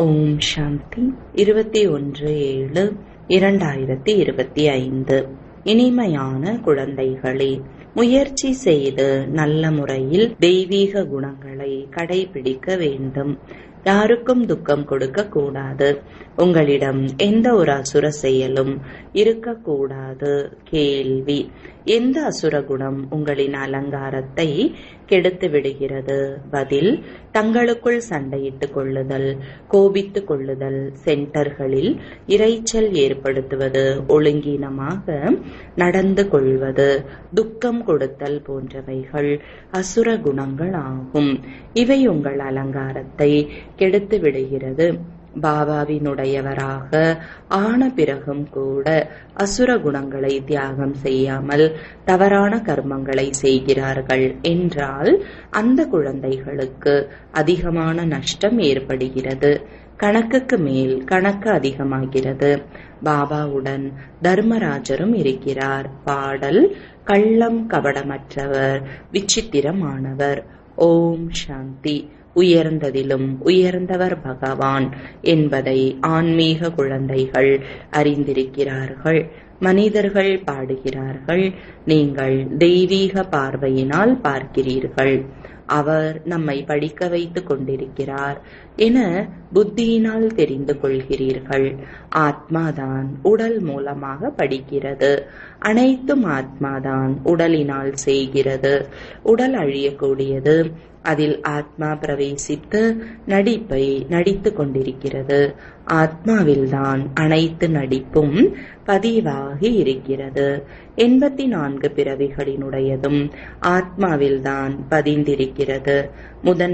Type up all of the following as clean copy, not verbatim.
ஓம் சாந்தி. 21/7/2025. இனிமையான குழந்தைகளே, முயற்சி செய்து நல்ல முறையில் தெய்வீக குணங்களை கடைபிடிக்க வேண்டும். யாருக்கும் துக்கம் கொடுக்க கூடாது. உங்களிடம் எந்த ஒரு அசுர செயலும் இருக்கக்கூடாது. கேள்வி: எந்த அசுர குணம் உங்களின் அலங்காரத்தை கெடுத்து விடுகிறது? பதில்: தங்களுக்குள் சண்டையிட்டுக் கொள்ளுதல், கோபித்துக் கொள்ளுதல், சென்டர்களில் இரைச்சல் ஏற்படுத்துவது, ஒழுங்கீனமாக நடந்து கொள்வது, துக்கம் கொடுத்தல் போன்றவைகள் அசுர குணங்கள் ஆகும். இவை உங்கள் அலங்காரத்தை கெடுத்து விடுகிறது. பாபாவினுடையவராக ஆன பிறகும் கூட அசுர குணங்களை தியாகம் செய்யாமல் தவறான கர்மங்களை செய்கிறார்கள் என்றால் அந்த குழந்தைகளுக்கு அதிகமான நஷ்டம் ஏற்படுகிறது. கணக்குக்கு மேல் கணக்கு அதிகமாகிறது. பாபாவுடன் தர்மராஜரும் இருக்கிறார். பாடல்: கள்ளம் கபடமற்றவர், விசித்திரமானவர். ஓம் சாந்தி. உயர்ந்ததிலும் உயர்ந்தவர் பகவான் என்பதை ஆன்மீக குழந்தைகள் அறிந்திருக்கிறார்கள். மனிதர்கள் பாடுகிறார்கள், நீங்கள் தெய்வீக பார்வையினால் பார்க்கிறீர்கள். அவர் நம்மை படிக்க வைத்துக் கொண்டிருக்கிறார் என புத்தியினால் தெரிந்து கொள்கிறீர்கள். ஆத்மாதான் உடல் மூலமாக படிக்கிறது. அனைத்தும் ஆத்மாதான் உடலினால் செய்கிறது. உடல் அழியக்கூடியது. அதில் ஆத்மா பிரவேசித்து நடிப்பை நடித்துக் கொண்டிருக்கிறது. ஆத்மாவில்தான் அனைத்து நடிப்பும் பதிவாகி இருக்கிறது. 84 பிறவிகளினுடையதும் ஆத்மாவில்தான் பதிந்திருக்கிறது.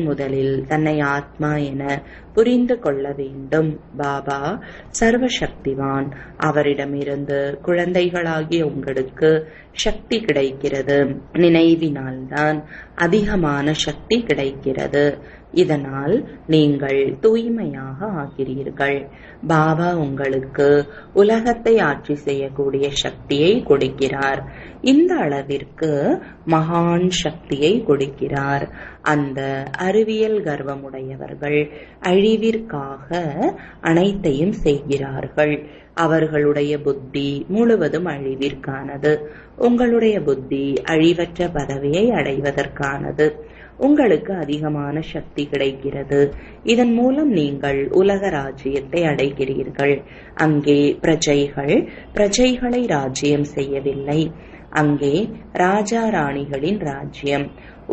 முதலில் தன்னை ஆத்மா என புரிந்து கொள்ள வேண்டும். பாபா சர்வசக்திவான். அவரிடமிருந்து குழந்தைகளாகிய உங்களுக்கு சக்தி கிடைக்கிறது. நினைவினால்தான் அதிகமான சக்தி கிடைக்கிறது. இதனால் நீங்கள் தூய்மையாக ஆகிறீர்கள். பாபா உங்களுக்கு உலகத்தை ஆட்சி செய்யக்கூடிய சக்தியை கொடுக்கிறார். இந்த அளவிற்கு மகான் சக்தியை கொடுக்கிறார். அந்த அறிவியல் கர்வமுடையவர்கள் அழிவிற்காக அனைத்தையும் செய்கிறார்கள். அவர்களுடைய புத்தி முழுவதும் அழிவிற்கானது. உங்களுடைய புத்தி அழிவற்ற பதவியை அடைவதற்கானது. உங்களுக்கு அதிகமான சக்தி கிடைக்கிறது. இதன் மூலம் நீங்கள் உலக ராஜ்யத்தை அடைகிறீர்கள். அங்கே பிரஜைகளை ராஜ்யம் செய்யவில்லை. அங்கே ராஜா ராணிகளின் ராஜ்யம்.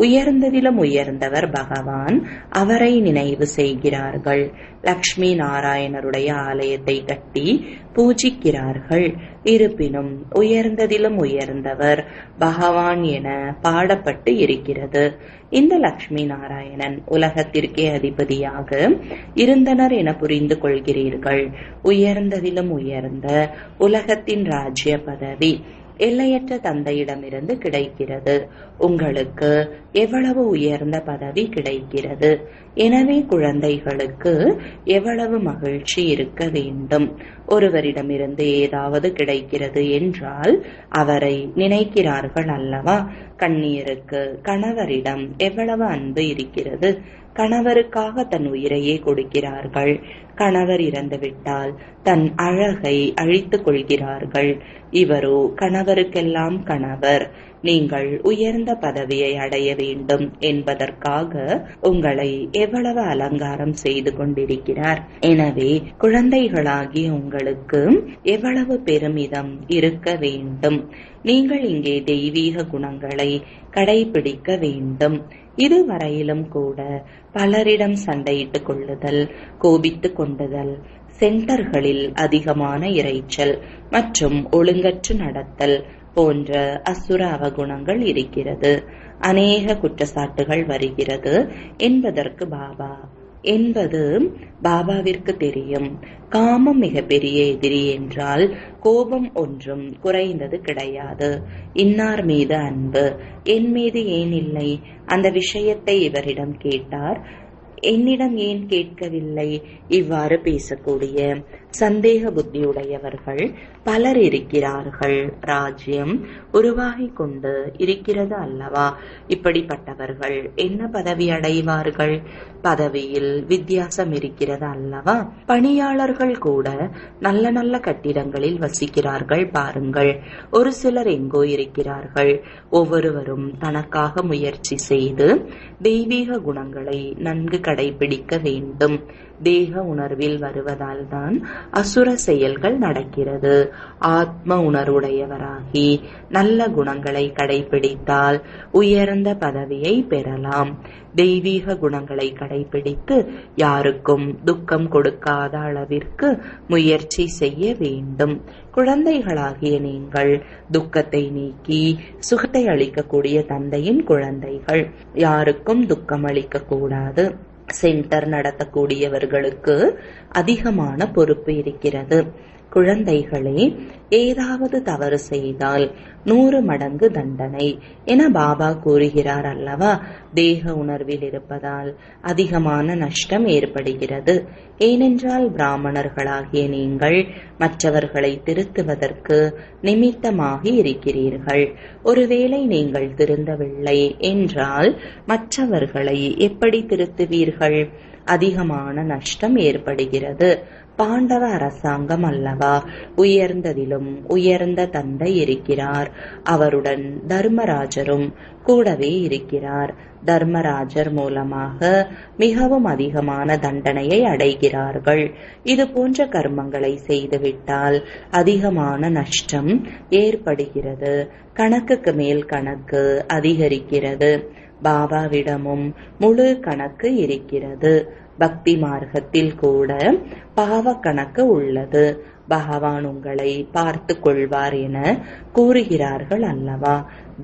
உயர்ந்ததிலும் உயர்ந்தவர் பகவான். அவரை நினைவு செய்கிறார்கள். லக்ஷ்மி நாராயணருடைய ஆலயத்தை கட்டி பூஜிக்கிறார்கள். இருப்பினும் உயர்ந்ததிலும் உயர்ந்தவர் பகவான் என பாடப்பட்டு இருக்கிறது. இந்த லக்ஷ்மி நாராயணன் உலகத்திற்கே அதிபதியாக இருந்தனர் என புரிந்து கொள்கிறீர்கள். உயர்ந்ததிலும் உயர்ந்த உலகத்தின் ராஜ்ய பதவி எல்லையற்ற தந்தையிடமிருந்து கிடைக்கிறது. உங்களுக்கு எவ்வளவு உயர்ந்த பதவி கிடைக்கிறது. எனவே குழந்தைகளுக்கு எவ்வளவு மகிழ்ச்சி இருக்க வேண்டும். ஒருவரிடமிருந்து ஏதாவது கிடைக்கிறது என்றால் அவரை நினைக்கிறார்கள் அல்லவா? கண்ணியருக்கு கணவரிடம் எவ்வளவு அன்பு இருக்கிறது. கணவருக்காக தன் உயிரையே கொடுக்கிறார்கள். கணவர் இறந்துவிட்டால் தன் அழகை அழித்துக் கொள்கிறார்கள். இவரோ கணவருக்கெல்லாம் கணவர். நீங்கள் உயர்ந்த பதவியை அடைய வேண்டும் என்பதற்காக உங்களை எவ்வளவு அலங்காரம் செய்து கொண்டிருக்கிறார். எனவே குழந்தைகளாகிய உங்களுக்கு எவ்வளவு பெருமிதம் இருக்க வேண்டும். நீங்கள் இங்கே தெய்வீக குணங்களை கடைபிடிக்க வேண்டும். இதுவரையிலும் கூட பலரிடம் சண்டையிட்டுக் கொள்ளுதல், கோபித்துக் கொண்டுதல், சென்டர்களில் அதிகமான இரைச்சல் மற்றும் ஒழுங்கற்று நடத்தல் போன்ற அசுர அவகுணங்கள் இருக்கிறது. அநேக குற்றச்சாட்டுகள் வருகிறது என்பது பாபாவிற்கு தெரியும். காமம் மிக பெரிய எதிரி என்றால் கோபம் ஒன்றும் குறைந்தது கிடையாது. இன்னார் மீது அன்பு, என் மீது ஏன் இல்லை? அந்த விஷயத்தை இவரிடம் கேட்டார், என்னிடம் ஏன் கேட்கவில்லை? இவ்வாறு பேசக்கூடிய சந்தேக புத்தியுடையவர்கள் பலர் இருக்கிறார்கள். ராஜ்யம் உருவாகி கொண்டு இருக்கிறது அல்லவா? இப்படிப்பட்டவர்கள் என்ன பதவி அடைவார்கள்? பதவியில் வித்தியாசம் இருக்கிறது அல்லவா? பணியாளர்கள் கூட நல்ல நல்ல கட்டிடங்களில் வசிக்கிறார்கள் பாருங்கள். ஒரு சிலர் எங்கோ இருக்கிறார்கள். ஒவ்வொருவரும் தனக்காக முயற்சி செய்து தெய்வீக குணங்களை நன்கு கடைபிடிக்க வேண்டும். தேக உணர்வில் வருவதால் தான் அசுர செயல்கள் நடக்கிறது. ஆத்ம உணர்வுடையவராகி நல்ல குணங்களை கடைபிடித்தால் உயர்ந்த பதவியை பெறலாம். தெய்வீக குணங்களை கடைபிடித்து யாருக்கும் துக்கம் கொடுக்காத அளவிற்கு முயற்சி செய்ய வேண்டும். குழந்தைகளாகிய நீங்கள் துக்கத்தை நீக்கி சுகத்தை அளிக்கக்கூடிய தந்தையின் குழந்தைகள். யாருக்கும் துக்கம் அளிக்க கூடாது. சென்டர் நடத்தக்கூடியவர்களுக்கு அதிகமான பொறுப்பு இருக்கிறது. குழந்தைகளே, ஏதாவது தவறு செய்தால் 100 மடங்கு தண்டனை என பாபா கூறுகிறார் அல்லவா? தேக உணர்வில் இருப்பதால் அதிகமான நஷ்டம் ஏற்படுகிறது. ஏனென்றால் பிராமணர்களாகிய நீங்கள் மற்றவர்களை திருத்துவதற்கு நிமித்தமாகி இருக்கிறீர்கள். ஒருவேளை நீங்கள் திருந்தவில்லை என்றால் மற்றவர்களை எப்படி திருத்துவீர்கள்? அதிகமான நஷ்டம் ஏற்படுகிறது. பாண்டவ அரசாங்கம் அல்லவா? உயர்ந்ததிலும் உயர்ந்த தந்தை இருக்கிறார். அவருடன் தர்மராஜரும் கூடவே இருக்கிறார். தர்மராஜர் மூலமாக மிகவும் அதிகமான தண்டனையை அடைகிறார்கள். இது போன்ற கர்மங்களை செய்துவிட்டால் அதிகமான நஷ்டம் ஏற்படுகிறது. கணக்குக்கு மேல் கணக்கு அதிகரிக்கிறது. பாபாவிடமும் முழு கணக்கு இருக்கிறது. பக்தி மார்க்கத்தில் கூட பாவ கணக்கு உள்ளது. பகவான் உங்களை பார்த்து கொள்வார் என கூறுகிறார்கள் அல்லவா?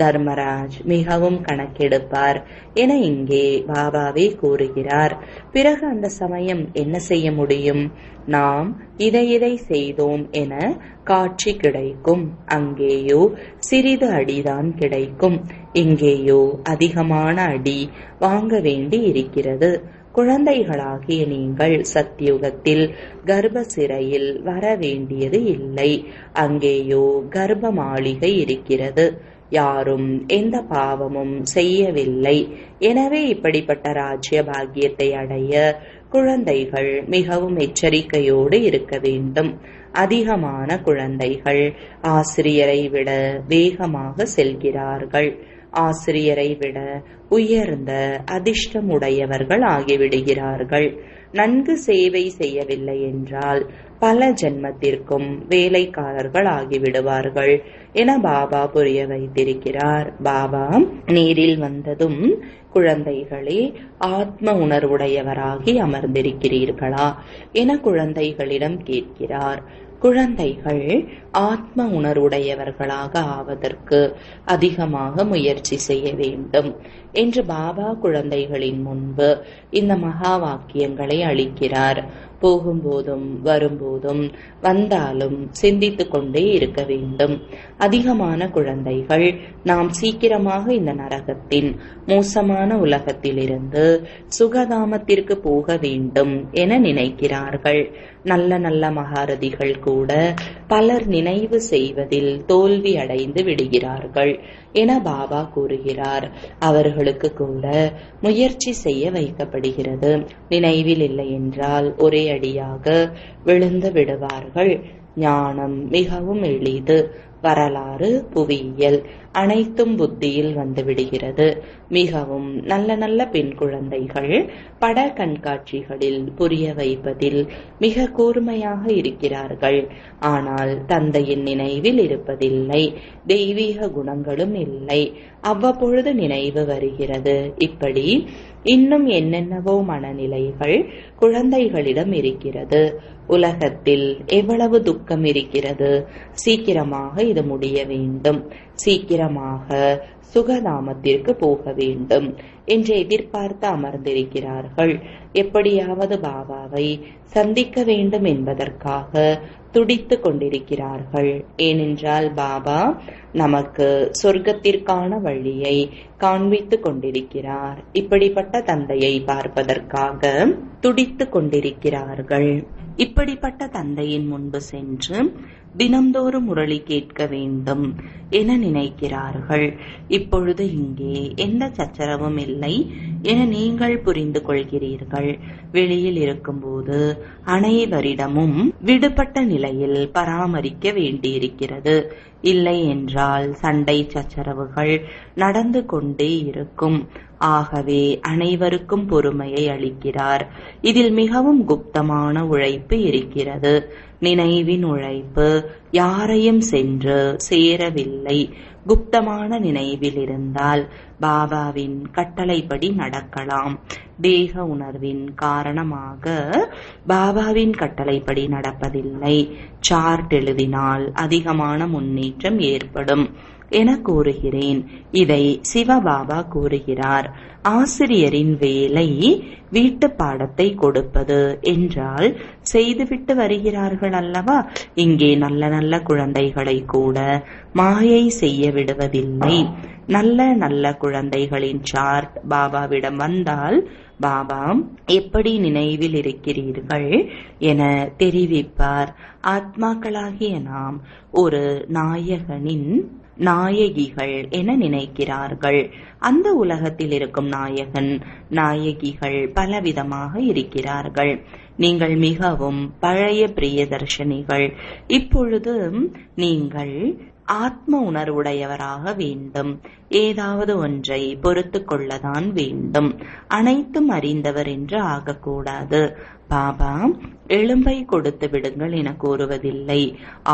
தர்மராஜ் மிகவும் கணக்கெடுப்பார் என இங்கே பாபாவே கூறுகிறார். பிறகு அந்த சமயம் என்ன செய்ய முடியும்? நாம் இதை செய்தோம் என காட்சி கிடைக்கும். அங்கேயோ சிறிது அடிதான் கிடைக்கும். இங்கேயோ அதிகமான அடி வாங்க வேண்டி இருக்கிறது. குழந்தைகளாகிய நீங்கள் சத்தியுகத்தில் கர்ப்ப சிறையில் வர வேண்டியது இல்லை. அங்கேயோ கர்ப்ப மாளிகை இருக்கிறது. யாரும் எந்த பாவமும் செய்யவில்லை. எனவே இப்படிப்பட்ட ராஜ்ய பாக்கியத்தை அடைய குழந்தைகள் மிகவும் எச்சரிக்கையோடு இருக்க வேண்டும். அதிகமான குழந்தைகள் ஆசிரியரை விட வேகமாக செல்கிறார்கள். ஆசிரியரை விட உயர்ந்த அதிர்ஷ்டமுடையவர்கள் ஆகிவிடுகிறார்கள். நன்கு சேவை செய்யவில்லை என்றால் பல ஜென்மத்திற்கும் வேலைக்காரர்கள் ஆகிவிடுவார்கள் என பாபா புரிய வைத்திருக்கிறார். பாபா நேரில் வந்ததும், குழந்தைகளே, ஆத்ம உணர்வுடையவராகி அமர்ந்திருக்கிறீர்களா என குழந்தைகளிடம் கேட்கிறார். குழந்தைகள் ஆத்ம உணர்வுடையவர்களாக ஆவதற்கு அதிகமாக முயற்சி செய்ய வேண்டும் என்று பாபா குழந்தைகளின் முன்பு இந்த மகா வாக்கியங்களை அளிக்கிறார். போகும்போதும் வரும்போதும் வந்தாலும் சிந்தித்துக் கொண்டே இருக்க வேண்டும். அதிகமான குழந்தைகள் நாம் சீக்கிரமாக இந்த நரகத்தின் மோசமான உலகத்திலிருந்து சுகதாமத்திற்கு போக வேண்டும் என நினைக்கிறார்கள். நல்ல நல்ல மகாரதிகள் கூட பலர் நினைவு செய்வதில் தோல்வி அடைந்து விடுகிறார்கள் என பாபா கூறுகிறார். அவர்களுக்கு கூட முயற்சி செய்ய வைக்கப்படுகிறது. நினைவில் இல்லை என்றால் ஒரே அடியாக விழுந்து விடுவார்கள். ஞானம் மிகவும் எளிது. வரலாறு, புவியியல் அனைத்தும் புத்தியில் வந்து விடுகிறது. மிகவும் நல்ல நல்ல பெண் குழந்தைகள் பட கண்காட்சிகளில் புரிய வைப்பதில் மிக கூர்மையாக இருக்கிறார்கள். ஆனால் தந்தையின் நினைவில் இருப்பதில்லை. தெய்வீக குணங்களும் இல்லை. அவ்வப்பொழுது நினைவு வருகிறது. இப்படி இன்னும் என்னென்னவோ மனநிலைகள் குழந்தைகளிடம் இருக்கிறது. உலகத்தில் எவ்வளவு துக்கம் இருக்கிறது. சீக்கிரமாக இது முடிய வேண்டும். சீக்கிரமாக சுகதாமத்திற்கு போக வேண்டும் என்று எதிர்பார்த்து அமர்ந்திருக்கிறார்கள். எப்படியாவது பாபாவை சந்திக்க வேண்டும் என்பதற்காக துடித்து கொண்டிருக்கிறார்கள். ஏனென்றால் பாபா நமக்கு சொர்க்கத்திற்கான வழியை காண்பித்து கொண்டிருக்கிறார். இப்படிப்பட்ட தந்தையை பார்ப்பதற்காக துடித்து கொண்டிருக்கிறார்கள். இப்படிப்பட்ட தந்தையின் முன்பு சென்று தினந்தோறும் முரளி கேட்க வேண்டும் என நினைக்கிறார்கள். இப்பொழுது இங்கே எந்த சச்சரவும் இல்லை என நீங்கள் புரிந்து கொள்கிறீர்கள். வெளியில் இருக்கும்போது அனைவரிடமும் விடுபட்ட நிலையில் பராமரிக்க வேண்டியிருக்கிறது. இல்லை என்றால் சண்டை சச்சரவுகள் நடந்து கொண்டே இருக்கும். ஆகவே அனைவருக்கும் பொறுமையை அளிக்கிறார். இதில் மிகவும் குப்தமான உழைப்பு இருக்கிறது. நினைவின் உழைப்பு யாரையும் சென்று சேரவில்லை. குப்தமான நினைவில் இருந்தால் பாபாவின் கட்டளைப்படி நடக்கலாம். தேக உணர்வின் காரணமாக பாபாவின் கட்டளைப்படி நடப்பதில்லை. சார்ட் எழுதினால் அதிகமான முன்னேற்றம் ஏற்படும் என கூறுகிறேன். இதை சிவபாபா கூறுகிறார். ஆசிரியரின் வேலை வீட்டு பாடத்தை கொடுப்பது என்றால் செய்துவிட்டு வருகிறார்கள் அல்லவா? இங்கே நல்ல நல்ல குழந்தைகளை கூட மாயை செய்ய விடுவதில்லை. நல்ல நல்ல குழந்தைகளின் சார்ட் பாபாவிடம் வந்தால் பாபா எப்படி நினைவில் இருக்கிறீர்கள் என தெரிவிப்பார். ஆத்மாக்களாகிய நாம் ஒரு நாயகனின் நாயகிகள் என நினைக்கிறார்கள். அந்த உலகத்தில் இருக்கும் நாயகன் நாயகிகள் பலவிதமாக இருக்கிறார்கள். நீங்கள் மிகவும் பழைய பிரியதர்ஷினிகள். இப்பொழுது நீங்கள் ஆத்ம உணர்வுடையவராக வேண்டும். ஏதாவது ஒன்றை பொறுத்து கொள்ளதான் வேண்டும். அனைத்தும் அறிந்தவர் என்று ஆகக்கூடாது. பாபா எலும்பை கொடுத்து விடுங்கள் என கூறுவதில்லை.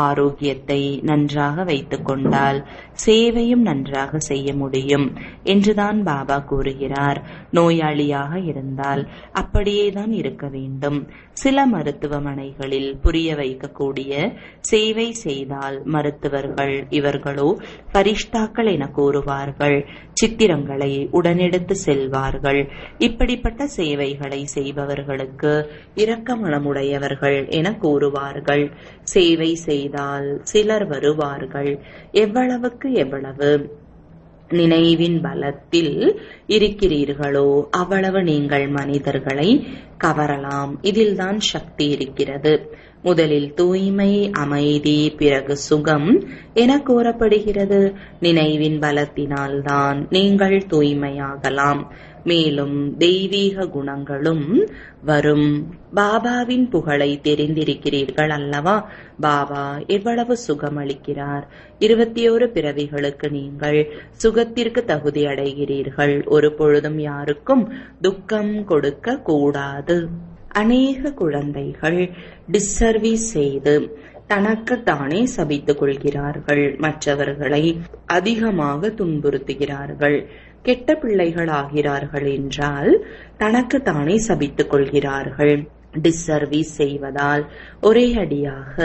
ஆரோக்கியத்தை நன்றாக வைத்துக் கொண்டால் சேவையும் நன்றாக செய்ய முடியும் என்றுதான் பாபா கூறுகிறார். நோயாளியாக இருந்தால் அப்படியேதான் இருக்க வேண்டும். சில மருத்துவமனைகளில் புரிய வைக்கக்கூடிய சேவை செய்தால் மருத்துவர்கள் இவர்களோ பரிஷ்டாக்கள் என கூறுவார்கள். சித்திரங்களை உடனெடுத்து செல்வார்கள். இப்படிப்பட்ட சேவைகளை செய்பவர்களுக்கு இரக்க மனமுடையவர்கள் என கூறுவார்கள். சேவை செய்தால் சிலர் வருவார்கள். எவ்வளவுக்கு எவ்வளவு நினைவின் பலத்தில் இருக்கிறீர்களோ அவ்வளவு நீங்கள் மனிதர்களை கவரலாம். இதில்தான் சக்தி இருக்கிறது. முதலில் தூய்மை, அமைதி, பிறகு சுகம் என கூறப்படுகிறது. நினைவின் பலத்தினால்தான் நீங்கள் தூய்மையாகலாம். மேலும் தெய்வீக குணங்களும் வரும். பாபாவின் புகழை தெரிந்திருக்கிறீர்கள் அல்லவா? பாபா எவ்வளவு சுகம் அளிக்கிறார். 21 பிறவிகளுக்கு நீங்கள் சுகத்திற்கு தகுதி அடைகிறீர்கள். ஒரு பொழுதும் யாருக்கும் துக்கம் கொடுக்க கூடாது. அநேக குழந்தைகள் டிஸ்சர்வீஸ் செய்து தனக்கு தானே சபித்துக் கொள்கிறார்கள். மற்றவர்களை அதிகமாக துன்புறுத்துகிறார்கள். கெட்ட பிள்ளைகள் ஆகிறார்கள் என்றால் தனக்கு தானே சபித்துக் கொள்கிறார்கள். டிஸ்சர்வீஸ் செய்வதால் ஒரே அடியாக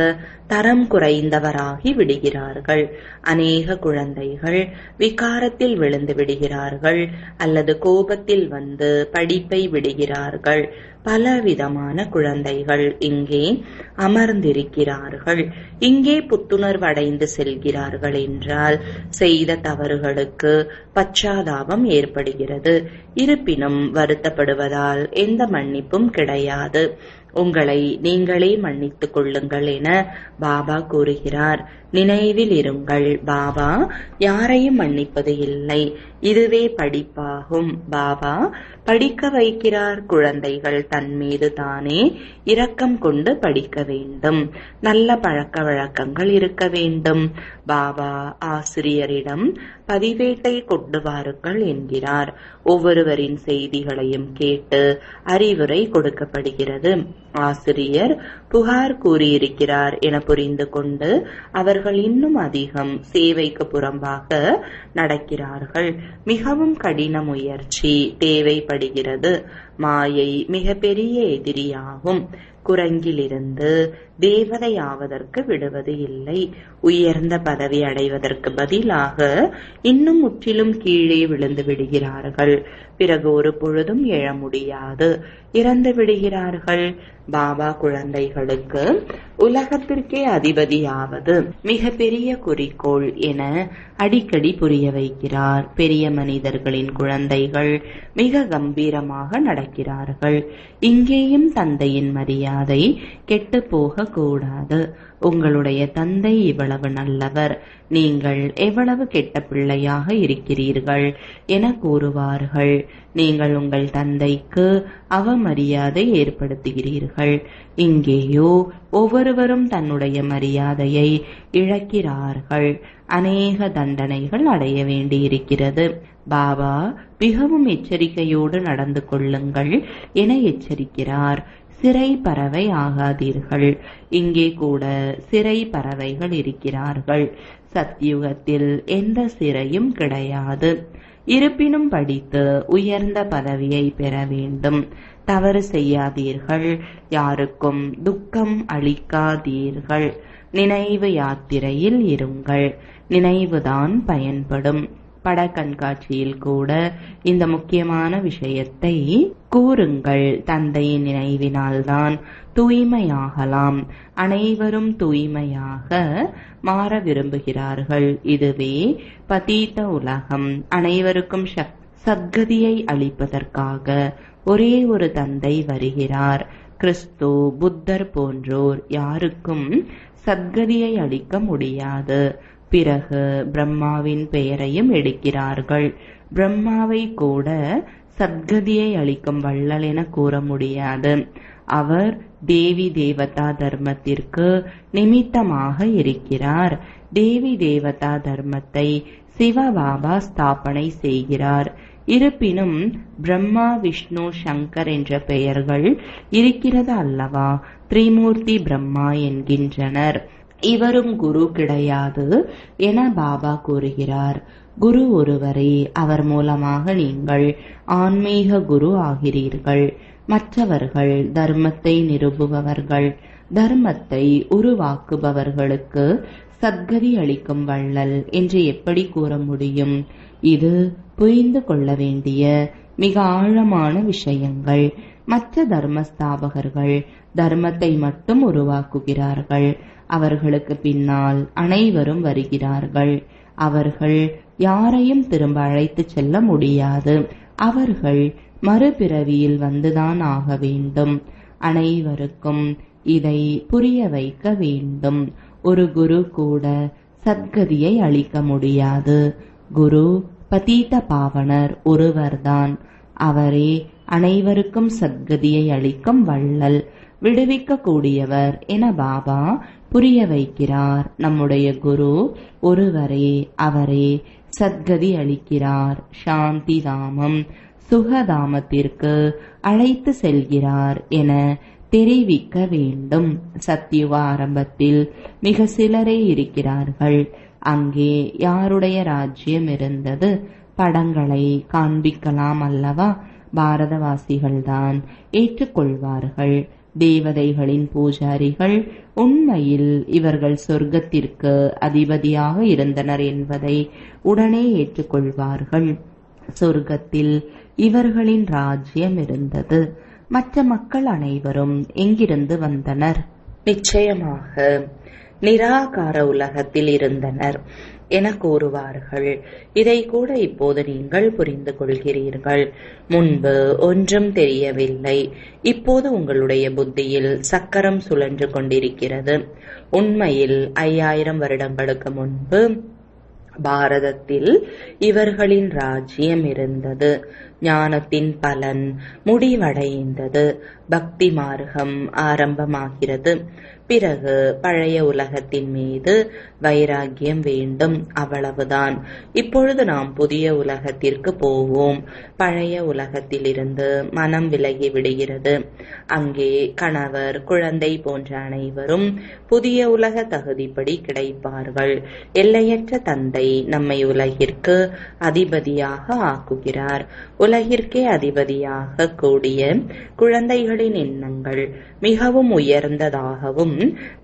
தரம் குறைந்தவராகி விடுகிறார்கள். அநேக குழந்தைகள் விகாரத்தில் விழுந்து விடுகிறார்கள் அல்லது கோபத்தில் வந்து படிப்பை விடுகிறார்கள். பலவிதமான குழந்தைகள் இங்கே அமர்ந்திருக்கிறார்கள். இங்கே புத்துணர்வடைந்து செல்கிறார்கள் என்றால் செய்த தவறுகளுக்கு பச்சாதாபம் ஏற்படுகிறது. இருப்பினும் வருத்தப்படுவதால் எந்த மன்னிப்பும் கிடையாது. உங்களை நீங்களே மன்னித்துக் கொள்ளுங்கள் என பாபா கூறுகிறார். நினைவில் இருங்கள், பாபா யாரையும் மன்னிப்பது இல்லை. இதுவே படிப்பாகும். பாபா படிக்க வைக்கிறார். குழந்தைகள் தன் மீது தானே இரக்கம் கொண்டு படிக்க வேண்டும். நல்ல பழக்க வழக்கங்கள் இருக்க வேண்டும். பாபா ஆசிரியரிடம் பதிவேட்டை கொண்டு வாருங்கள் என்கிறார். ஒவ்வொருவரின் செய்திகளையும் கேட்டு அறிவுரை கொடுக்கப்படுகிறது. ஆசிரியர் புகார் கூறியிருக்கிறார் என புரிந்து கொண்டு அவர்கள் இன்னும் அதிகம் சேவைக்கு புறம்பாக நடக்கிறார்கள். மிகவும் கடின முயற்சி தேவைப்படுகிறது. மாயை மிக பெரிய எதிரியாகும். குரங்கிலிருந்து தேவதையாவதற்கு விடுவது இல்லை. உயர்ந்த பதவி அடைவதற்கு பதிலாக இன்னும் முற்றிலும் கீழே விழுந்து விடுகிறார்கள். பிறகு ஒரு பொழுதும் எழ முடியாது, இறந்து விடுகிறார்கள். பாபா குழந்தைகளுக்கு உலகத்திற்கே அதிபதியாவது மிக பெரிய குறிக்கோள் என அடிக்கடி புரிய வைக்கிறார். பெரிய மனிதர்களின் குழந்தைகள் மிக கம்பீரமாக நடக்கிறார்கள். இங்கேயும் தந்தையின் மரியாதை கெட்டு போக கூடாது. உங்களுடைய தந்தை இவ்வளவு நல்லவர், நீங்கள் எவ்வளவு கெட்ட பிள்ளையாக இருக்கிறீர்கள் என கூறுவார்கள். நீங்கள் உங்கள் தந்தைக்கு அவமரியாதை ஏற்படுத்துகிறீர்கள். இங்கேயோ ஒவ்வொருவரும் தன்னுடைய மரியாதையை இழக்கிறார்கள். அநேக தண்டனைகள் அடைய வேண்டியிருக்கிறது. பாபா மிகவும் எச்சரிக்கையோடு நடந்து கொள்ளுங்கள் என எச்சரிக்கிறார். சிறை பறவை ஆகாதீர்கள். இங்கே கூட சிறை பறவைகள் இருக்கிறார்கள். சத்யுகத்தில் எந்த சிறையும் கிடையாது. இருப்பினும் படித்து உயர்ந்த பதவியை பெற வேண்டும். தவறு செய்யாதீர்கள். யாருக்கும் துக்கம் அளிக்காதீர்கள். நினைவு யாத்திரையில் இருங்கள். நினைவுதான் பயன்படும். பட கண்காட்சியில் கூட இந்த முக்கியமான விஷயத்தை கூறுங்கள். தந்தையின் நினைவினால்தான் தூய்மையாகலாம். அனைவரும் தூய்மையாக மாற விரும்புகிறார்கள். இதுவே பதீத உலகம். அனைவருக்கும் சத்கதியை அளிப்பதற்காக ஒரே ஒரு தந்தை வருகிறார். கிறிஸ்து, புத்தர் போன்றோர் யாருக்கும் சத்கதியை அளிக்க முடியாது. பிறகு பிரம்மாவின் பெயரையும் எடுக்கிறார்கள். பிரம்மாவை கூட சத்கதியை அளிக்கும் வள்ளல் என கூற முடியாது. அவர் தேவி தேவதா தர்மத்திற்கு நிமித்தமாக இருக்கிறார். தேவி தேவதா தர்மத்தை சிவபாபா ஸ்தாபனை செய்கிறார். இருப்பினும் பிரம்மா, விஷ்ணு, சங்கர் என்ற பெயர்கள் இருக்கிறது அல்லவா? திரிமூர்த்தி பிரம்மா என்கின்றனர். இவரும் குரு கிடையாது என பாபா கூறுகிறார். குரு ஒருவரே. அவர் மூலமாக நீங்கள் ஆன்மீக குரு ஆகிறீர்கள். மற்றவர்கள் தர்மத்தை நிறுவுபவர்கள். தர்மத்தை உருவாக்குபவர்களுக்கு சத்கதி அளிக்கும் வள்ளல் என்று எப்படி கூற முடியும்? இது புரிந்து கொள்ள வேண்டிய மிக ஆழமான விஷயங்கள். மற்ற தர்மஸ்தாபகர்கள் தர்மத்தை மட்டும் உருவாக்குகிறார்கள். அவர்களுக்கு பின்னால் அனைவரும் வருகிறார்கள். அவர்கள் யாரையும் திரும்ப அழைத்து செல்ல முடியாது. அவர்கள் மறுபிறவியில் வந்துதான் ஆக வேண்டும். அனைவருக்கும் இதை புரிய வைக்க வேண்டும். ஒரு குரு கூட சத்கதியை அளிக்க முடியாது. குரு பதீத பாவனர் ஒருவர்தான். அவரே அனைவருக்கும் சத்கதியை அளிக்கும் வள்ளல், விடுவிக்க கூடியவர் என பாபா புரிய வைக்கிறார். நம்முடைய குரு ஒருவரே. அவரே சத்கதி அளிக்கிறார். சாந்தி தாமம், சுகதாமத்திற்கு அழைத்து செல்கிறார் என தெரிவிக்க வேண்டும். சத்யுக ஆரம்பத்தில் மிக சிலரே இருக்கிறார்கள். அங்கே யாருடைய ராஜ்யம் இருந்தது? படங்களை காண்பிக்கலாம் அல்லவா? பாரதவாசிகள்தான் ஏற்றுக்கொள்வார்கள். தேவதைகளின் பூஜாரிகள் உண்மையில் இவர்கள் சொர்க்கத்திற்கு அதிபதியாக இருந்தனர் என்பதை உடனே ஏற்றுக்கொள்வார்கள். சொர்க்கத்தில் இவர்களின் ராஜ்யம் இருந்தது. மற்ற மக்கள் அனைவரும் எங்கிருந்து வந்தனர்? நிச்சயமாக நிராகார உலகத்தில் இருந்தனர் என கூறுவார்கள். இதை கூட இப்போது நீங்கள் புரிந்து கொள்கிறீர்கள். முன்பு ஒன்றும் தெரியவில்லை. இப்போது உங்களுடைய புத்தியில் சக்கரம் சுழன்று கொண்டிருக்கிறது. உண்மையில் 5000 வருடங்களுக்கு முன்பு பாரதத்தில் இவர்களின் ராஜ்யம் இருந்தது. ஞானத்தின் பலன் முடிவடைந்தது. பக்தி மார்க்கம் ஆரம்பமாகிறது. பிறகு பழைய உலகத்தின் மீது வைராகியம் வேண்டும். அவ்வளவுதான். இப்பொழுது நாம் புதிய உலகத்திற்கு போவோம். பழைய உலகத்திலிருந்து மனம் விலகி விடுகிறது. அங்கே கணவர், குழந்தை போன்ற அனைவரும் புதிய உலக தகுதிப்படி கிடைப்பார்கள். எல்லையற்ற தந்தை நம்மை உலகிற்கு அதிபதியாக ஆக்குகிறார். உலகிற்கே அதிபதியாக கூடிய குழந்தைகளின் எண்ணங்கள் மிகவும் உயர்ந்ததாகவும்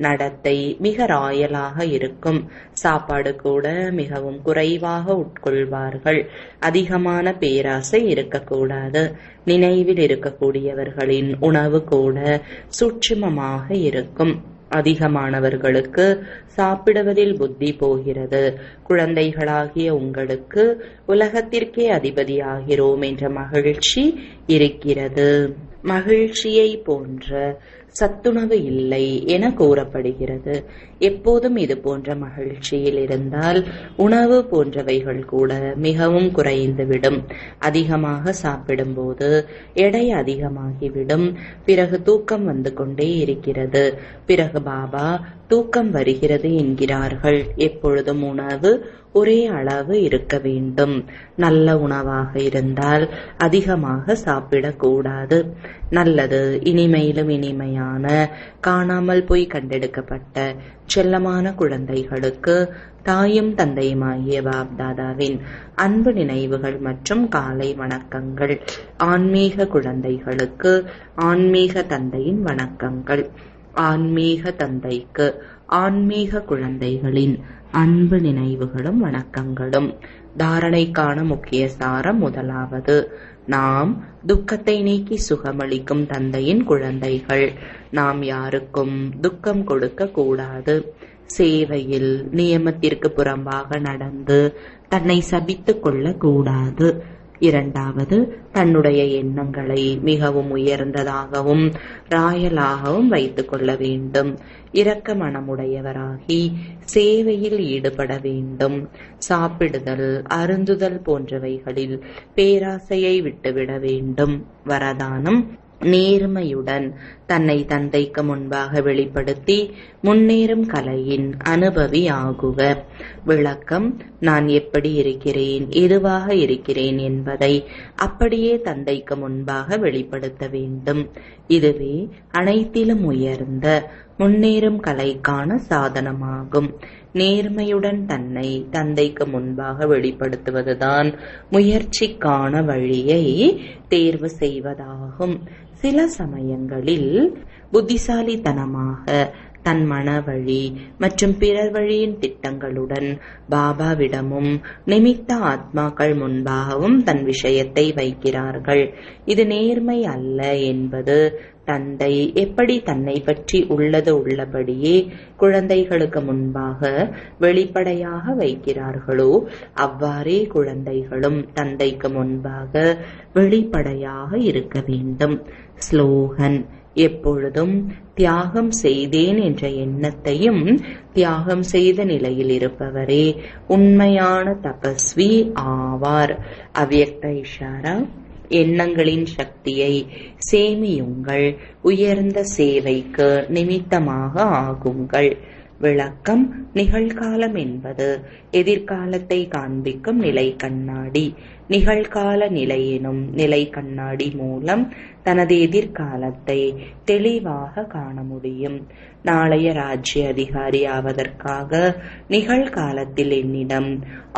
நடத்தை மிக ராயலாக இருக்கும். சாப்பாடு கூட மிகவும் குறைவாக உட்கொள்வார்கள். அதிகமான பேராசை இருக்கக்கூடாது. நினைவில் இருக்கக்கூடியவர்களின் உணவு கூட சூட்சுமமாக இருக்கும். அதிகமானவர்களுக்கு சாப்பிடுவதில் புத்தி போகிறது. குழந்தைகளாகிய உங்களுக்கு உலகத்திற்கே அதிபதியாகிறோம் என்ற மகிழ்ச்சி இருக்கிறது. மகிழ்ச்சியை போன்ற சத்துணவு இல்லை என கூறப்படுகிறது. எப்போதும் இது போன்ற மகிழ்ச்சியில் இருந்தால் உணவு போன்றவைகள் கூட மிகவும் குறைந்துவிடும். அதிகமாக சாப்பிடும்போது எடை அதிகமாகிவிடும். பிறகு தூக்கம் வந்து கொண்டே இருக்கிறது. பிறகு பாபா தூக்கம் வருகிறது என்கிறார்கள். எப்பொழுதும் உணவு ஒரே அளவு இருக்க வேண்டும். நல்ல உணவாக இருந்தால் அதிகமாக சாப்பிடக்கூடாது. நல்லது, இனிமையிலும் இனிமையான காணாமல் போய் கண்டெடுக்கப்பட்ட செல்லமான குழந்தைகளுக்கு தாயும் தந்தையுமாகிய பாப்தாதாவின் அன்பு நினைவுகள் மற்றும் காலை வணக்கங்கள். ஆன்மீக குழந்தைகளுக்கு ஆன்மீக தந்தையின் வணக்கங்கள். ஆன்மீக தந்தைக்கு ஆன்மீக குழந்தைகளின் அன்பு நினைவுகளும் வணக்கங்களும். தாரணைக்கான முக்கிய சாரம். முதலாவது, நாம் துக்கத்தை நீக்கி சுகமளிக்கும் தந்தையின் குழந்தைகள். நாம் யாருக்கும் துக்கம் கொடுக்க கூடாது. சேவையில் நியமத்திற்கு புறம்பாக நடந்து தன்னை சபித்துக் கொள்ள கூடாது. இரண்டாவது, தன்னுடைய எண்ணங்களை மிகவும் உயர்ந்ததாகவும் ராயலாகவும் வைத்துக் கொள்ள வேண்டும். இரக்க மனமுடையவராகி சேவையில் ஈடுபட வேண்டும். சாப்பிடுதல், அருந்துதல் போன்றவைகளில் பேராசையை விட்டுவிட வேண்டும். வரதானம், நேர்மையுடன் தன்னை தந்தைக்கு முன்பாக வெளிப்படுத்தி முன்னேறும் கலையின் அனுபவி ஆகுக. விளக்கம், நான் எப்படி இருக்கிறேன், எதுவாக இருக்கிறேன் என்பதை அப்படியே தந்தைக்கு முன்பாக வெளிப்படுத்த வேண்டும். இதுவே அனைத்திலும் உயர்ந்த முன்னேறும் கலைக்கான சாதனமாகும். நேர்மையுடன் தன்னை தந்தைக்கு முன்பாக வெளிப்படுத்துவதுதான் முயற்சிக்கான வழியை தேர்வு செய்வதாகும். சில சமயங்களில் புத்திசாலித்தனமாக தன் மன வழி மற்றும் பிறர் வழியின் திட்டங்களுடன் பாபாவிடமும் நிமித்த ஆத்மாக்கள் முன்பாகவும் தன் விஷயத்தை வைக்கிறார்கள். இது நேர்மை அல்ல என்பது தந்தை எப்படி தன்னை பற்றி உள்ளது உள்ளபடியே குழந்தைகளுக்கு முன்பாக வெளிப்படையாக வைக்கிறார்களோ அவ்வாறே குழந்தைகளும் தந்தைக்கு முன்பாக வெளிப்படையாக இருக்க வேண்டும். ஸ்லோகன், எப்பொழுதும் தியாகம் செய்தேன் என்ற எண்ணத்தையும் தியாகம் செய்த நிலையில் இருப்பவரே உண்மையான தபஸ்வி ஆவார். அவ்யக்த இஷாரா, எண்ணங்களின் சக்தியை சேமியுங்கள். உயர்ந்த சேவைக்கு நிமித்தமாக ஆகுங்கள். விளக்கம், நிகழ்காலம் என்பது எதிர்காலத்தை காண்பிக்கும் நிலை கண்ணாடி. நிகழ்கால நிலை எனும் நிலை கண்ணாடி மூலம் தனது எதிர்காலத்தை தெளிவாக காண முடியும். நாளைய ராஜ்ய அதிகாரி ஆவதற்காக நிகழ்காலத்தில் என்னிடம்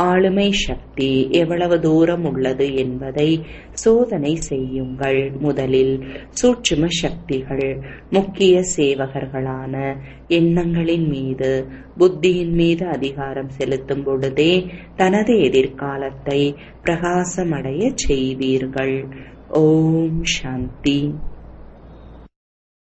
ஆளுமை சக்தி எவ்வளவு தூரம் உள்ளது என்பதை சோதனை செய்யுங்கள். முதலில் சூட்சும சக்திகள் முக்கிய சேவகர்களான எண்ணங்களின் மீது புத்தியின் மீது அதிகாரம் செலுத்தும் பொழுதே தனது எதிர்காலத்தை பிரகாசமடைய செய்வீர்கள். ஓம் சாந்தி.